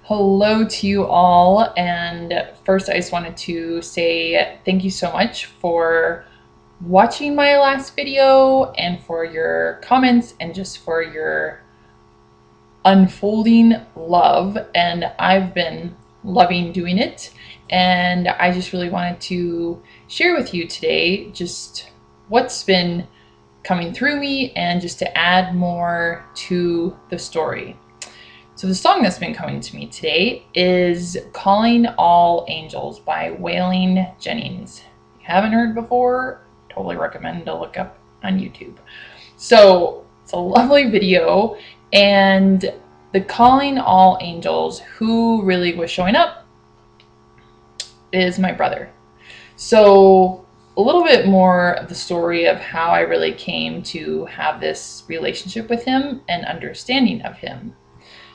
Hello to you all. And first, I just wanted to say thank you so much for watching my last video and for your comments and just for your unfolding love. And I've been loving doing it. And I just really wanted to share with you today just what's been coming through me and just to add more to the story. So the song that's been coming to me today is Calling All Angels by Wailing Jennings. If you haven't heard before, totally recommend to look up on YouTube. So it's a lovely video, and the Calling All Angels, who really was showing up, is my brother. So a little bit more of the story of how I really came to have this relationship with him and understanding of him.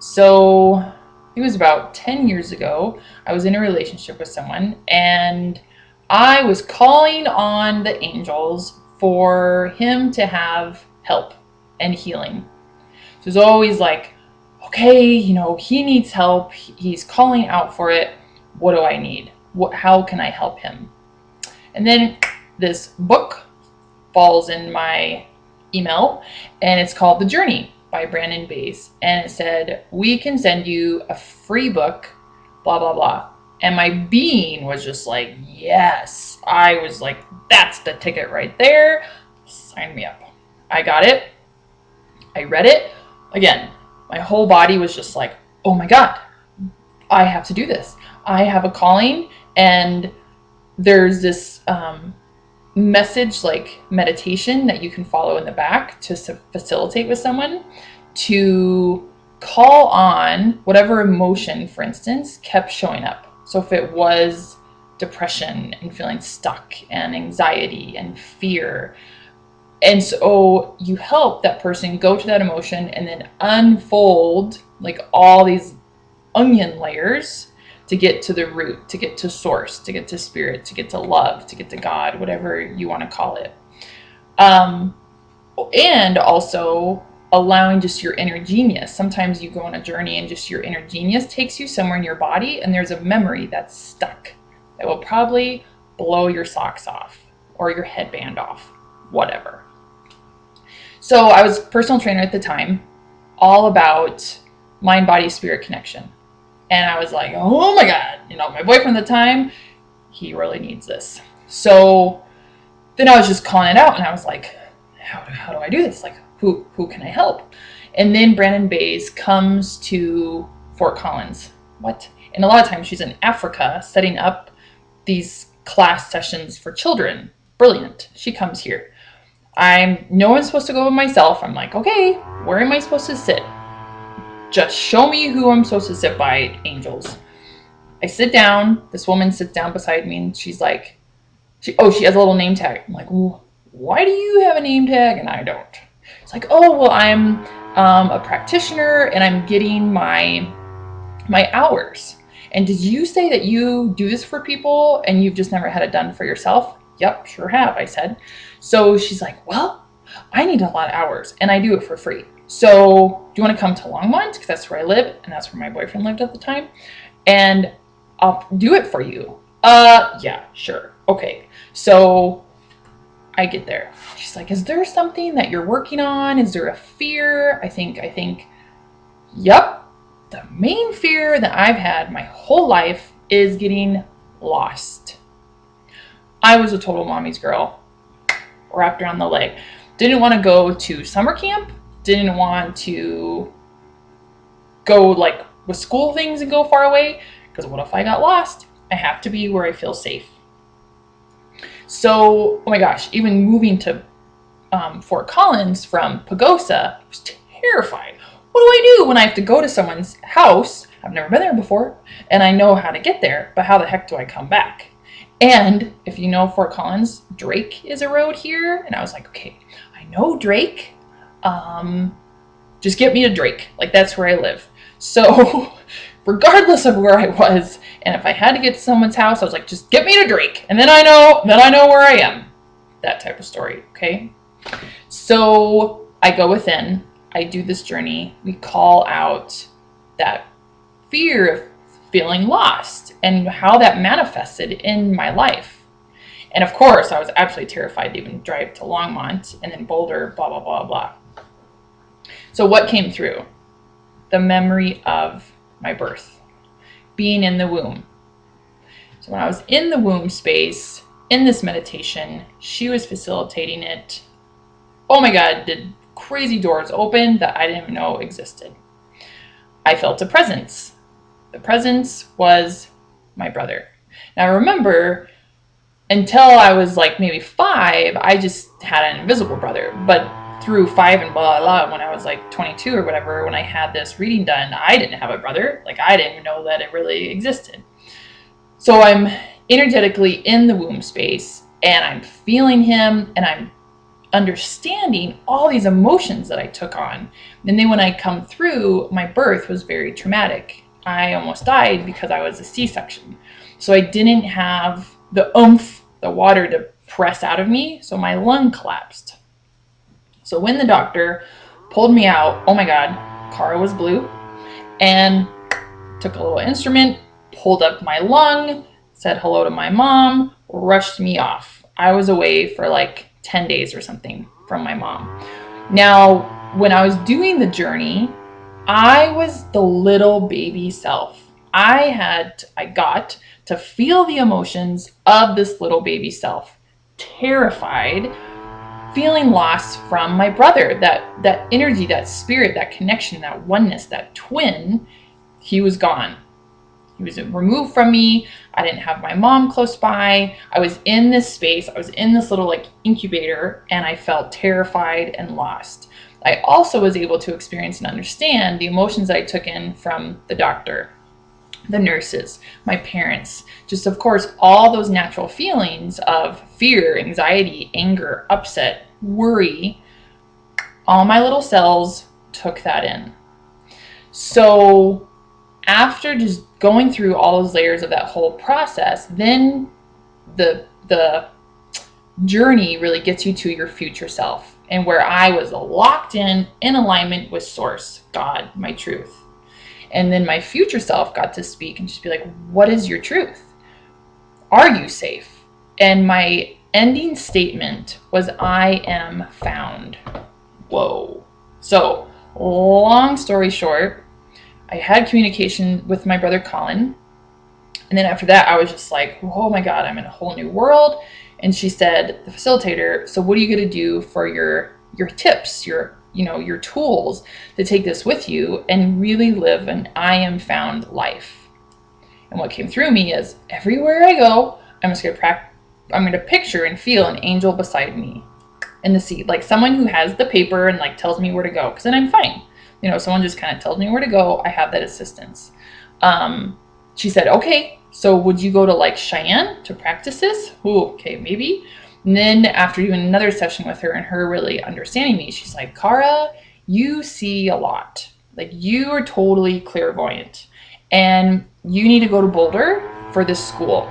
So it was about 10 years ago. I was in a relationship with someone and I was calling on the angels for him to have help and healing. So it was always like, okay, he needs help. He's calling out for it. What do I need? How can I help him? And then this book falls in my email, and it's called The Journey by Brandon Bays. And it said, we can send you a free book, blah, blah, blah. And my being was just like, yes. I was like, that's the ticket right there. Sign me up. I got it. I read it. Again, my whole body was just like, oh my God, I have to do this. I have a calling, and there's this message like meditation that you can follow in the back to facilitate with someone to call on whatever emotion, for instance, kept showing up. So if it was depression and feeling stuck and anxiety and fear, and so you help that person go to that emotion and then unfold like all these onion layers to get to the root, to get to source, to get to spirit, to get to love, to get to God, whatever you want to call it. And also allowing just your inner genius. Sometimes you go on a journey and just your inner genius takes you somewhere in your body and there's a memory that's stuck that will probably blow your socks off or your headband off, whatever. So I was a personal trainer at the time, all about mind, body, spirit connection. And I was like, oh my God, my boyfriend at the time, he really needs this. So then I was just calling it out and I was like, how do I do this? Like, who can I help? And then Brandon Bays comes to Fort Collins. What? And a lot of times she's in Africa setting up these class sessions for children. Brilliant. She comes here. No one's supposed to go with myself. I'm like, okay, where am I supposed to sit? Just show me who I'm supposed to sit by, angels. I sit down. This woman sits down beside me and she's like, she has a little name tag. I'm like, well, why do you have a name tag and I don't? It's like, oh, well, I'm a practitioner and I'm getting my hours. And did you say that you do this for people and you've just never had it done for yourself? Yep, sure have, I said. So she's like, well, I need a lot of hours and I do it for free. So do you want to come to Longmont? Because that's where I live and that's where my boyfriend lived at the time. And I'll do it for you. Yeah, sure. Okay. So I get there. She's like, is there something that you're working on? Is there a fear? I think, yep. The main fear that I've had my whole life is getting lost. I was a total mommy's girl, wrapped around the leg. Didn't want to go to summer camp. Didn't want to go like with school things and go far away, because what if I got lost? I have to be where I feel safe. So, oh my gosh, even moving to Fort Collins from Pagosa, I was terrified. What do I do when I have to go to someone's house? I've never been there before, and I know how to get there, but how the heck do I come back? And if you know Fort Collins, Drake is a road here, and I was like, okay, I know Drake. Just get me to Drake. Like, that's where I live. So regardless of where I was, and if I had to get to someone's house, I was like, just get me to Drake. And then I know where I am. That type of story. Okay. So I go within, I do this journey. We call out that fear of feeling lost and how that manifested in my life. And of course, I was absolutely terrified to even drive to Longmont and then Boulder, blah, blah, blah, blah. So what came through? The memory of my birth, being in the womb. So when I was in the womb space, in this meditation, she was facilitating it. Oh my God, did crazy doors open that I didn't even know existed. I felt a presence. The presence was my brother. Now I remember until I was like maybe 5, I just had an invisible brother. But through 5 and blah, blah, blah, when I was like 22 or whatever, when I had this reading done, I didn't have a brother. Like I didn't even know that it really existed. So I'm energetically in the womb space and I'm feeling him and I'm understanding all these emotions that I took on. And then when I come through, my birth was very traumatic. I almost died because I was a C-section. So I didn't have the oomph, the water to press out of me. So my lung collapsed. So when the doctor pulled me out, oh my God, Cara was blue, and took a little instrument, pulled up my lung, said hello to my mom, rushed me off. I was away for like 10 days or something from my mom. Now, when I was doing the journey, I was the little baby self. I got to feel the emotions of this little baby self, terrified, feeling lost from my brother, that energy, that spirit, that connection, that oneness, that twin. He was gone. He was removed from me. I didn't have my mom close by. I was in this space. I was in this little like incubator and I felt terrified and lost. I also was able to experience and understand the emotions I took in from the doctor, the nurses, my parents, just of course, all those natural feelings of fear, anxiety, anger, upset, worry. All my little cells took that in. So after just going through all those layers of that whole process, then the journey really gets you to your future self, and where I was locked in alignment with source, God, my truth. And then my future self got to speak and just be like, what is your truth? Are you safe? And my ending statement was, I am found. Whoa. So long story short, I had communication with my brother Colin. And then after that, I was just like, oh my God, I'm in a whole new world. And she said, the facilitator, so what are you going to do for your tips, your tools to take this with you and really live an I am found life? And what came through me is everywhere I go, I'm going to picture and feel an angel beside me in the seat, like someone who has the paper and like tells me where to go. Cause then I'm fine. Someone just kind of tells me where to go. I have that assistance. She said, okay, so would you go to like Cheyenne to practice this? Ooh, okay, maybe. And then after doing another session with her and her really understanding me, she's like, Cara, you see a lot. Like you are totally clairvoyant and you need to go to Boulder for this school.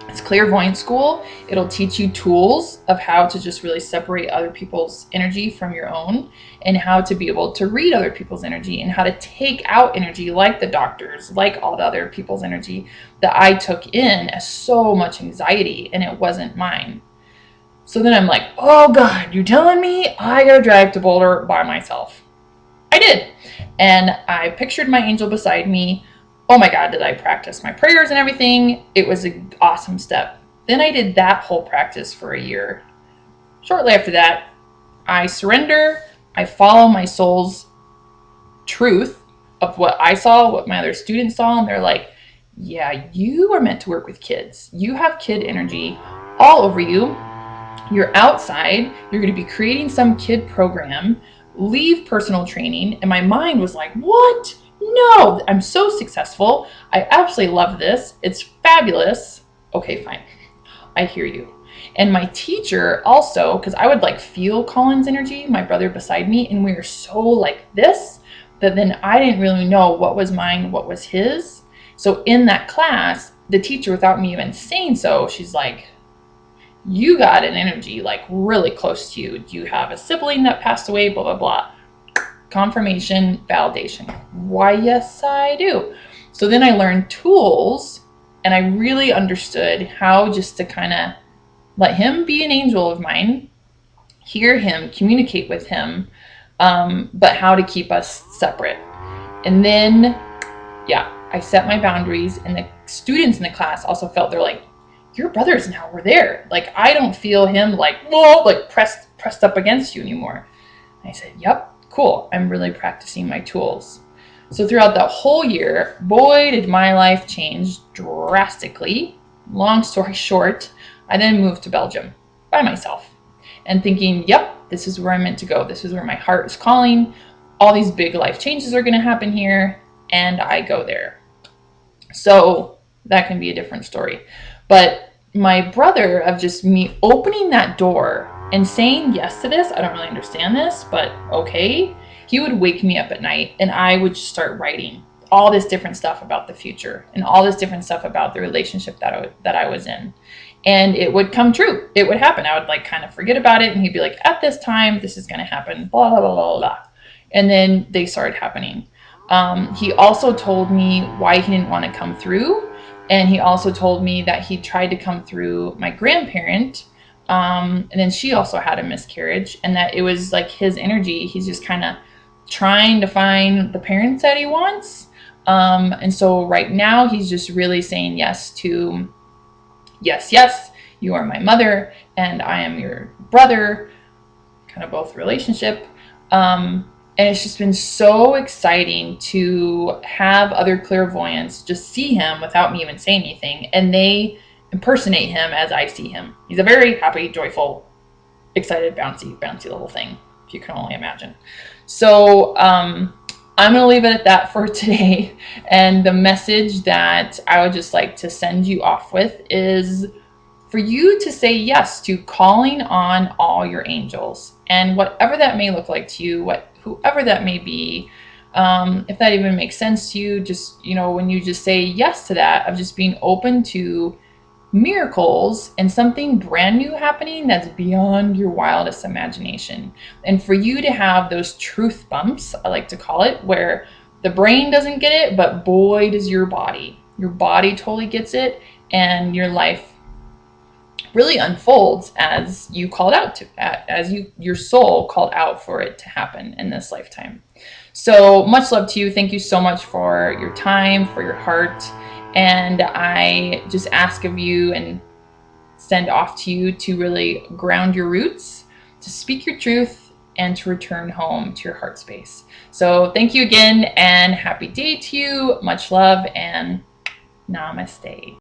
It's clairvoyant school. It'll teach you tools of how to just really separate other people's energy from your own and how to be able to read other people's energy and how to take out energy like the doctors, like all the other people's energy that I took in as so much anxiety and it wasn't mine. So then I'm like, oh God, you're telling me I gotta drive to Boulder by myself? I did. And I pictured my angel beside me. Oh my God, did I practice my prayers and everything? It was an awesome step. Then I did that whole practice for a year. Shortly after that, I surrender. I follow my soul's truth of what I saw, what my other students saw, and they're like, yeah, you are meant to work with kids. You have kid energy all over you. You're outside. You're going to be creating some kid program. Leave personal training. And my mind was like, what? No, I'm so successful. I absolutely love this. It's fabulous. Okay, fine. I hear you. And my teacher also, because I would like feel Colin's energy, my brother beside me, and we were so like this, that then I didn't really know what was mine, what was his. So in that class, the teacher, without me even saying so, she's like, you got an energy like really close to you. Do you have a sibling that passed away? Blah, blah, blah. confirmation, validation. Why, yes, I do. So then I learned tools, and I really understood how just to kind of let him be an angel of mine, hear him, communicate with him, but how to keep us separate. And then, yeah, I set my boundaries, and the students in the class also felt, they're like, your brother's now, we're there. Like, I don't feel him like, whoa, like pressed up against you anymore. And I said, yep, cool. I'm really practicing my tools. So throughout that whole year, boy, did my life change drastically. Long story short, I then moved to Belgium by myself and thinking, yep, this is where I'm meant to go. This is where my heart is calling. All these big life changes are going to happen here, and I go there. So that can be a different story. But my brother, of just me opening that door and saying yes to this, I don't really understand this, but okay, he would wake me up at night, and I would start writing all this different stuff about the future and all this different stuff about the relationship that I was in. And it would come true. It would happen. I would like kind of forget about it, and he'd be like, at this time, this is going to happen, blah, blah, blah, blah, blah. And then they started happening. He also told me why he didn't want to come through. And he also told me that he tried to come through my grandparent. And then she also had a miscarriage, and that it was like his energy. He's just kind of trying to find the parents that he wants. And so right now he's just really saying yes to, yes, yes, you are my mother and I am your brother, kind of both relationship. And it's just been so exciting to have other clairvoyants just see him without me even saying anything, and they impersonate him as I see him. He's a very happy, joyful, excited, bouncy little thing, if you can only imagine. So I'm going to leave it at that for today. And the message that I would just like to send you off with is for you to say yes to calling on all your angels, and whatever that may look like to you, whoever that may be, if that even makes sense to you, just, when you just say yes to that, of just being open to miracles and something brand new happening that's beyond your wildest imagination. And for you to have those truth bumps, I like to call it, where the brain doesn't get it, but boy, does your body totally gets it, and your life really unfolds as you called out to, as your soul called out for it to happen in this lifetime. So much love to you. Thank you so much for your time, for your heart. And I just ask of you and send off to you to really ground your roots, to speak your truth, and to return home to your heart space. So thank you again, and happy day to you. Much love, and namaste.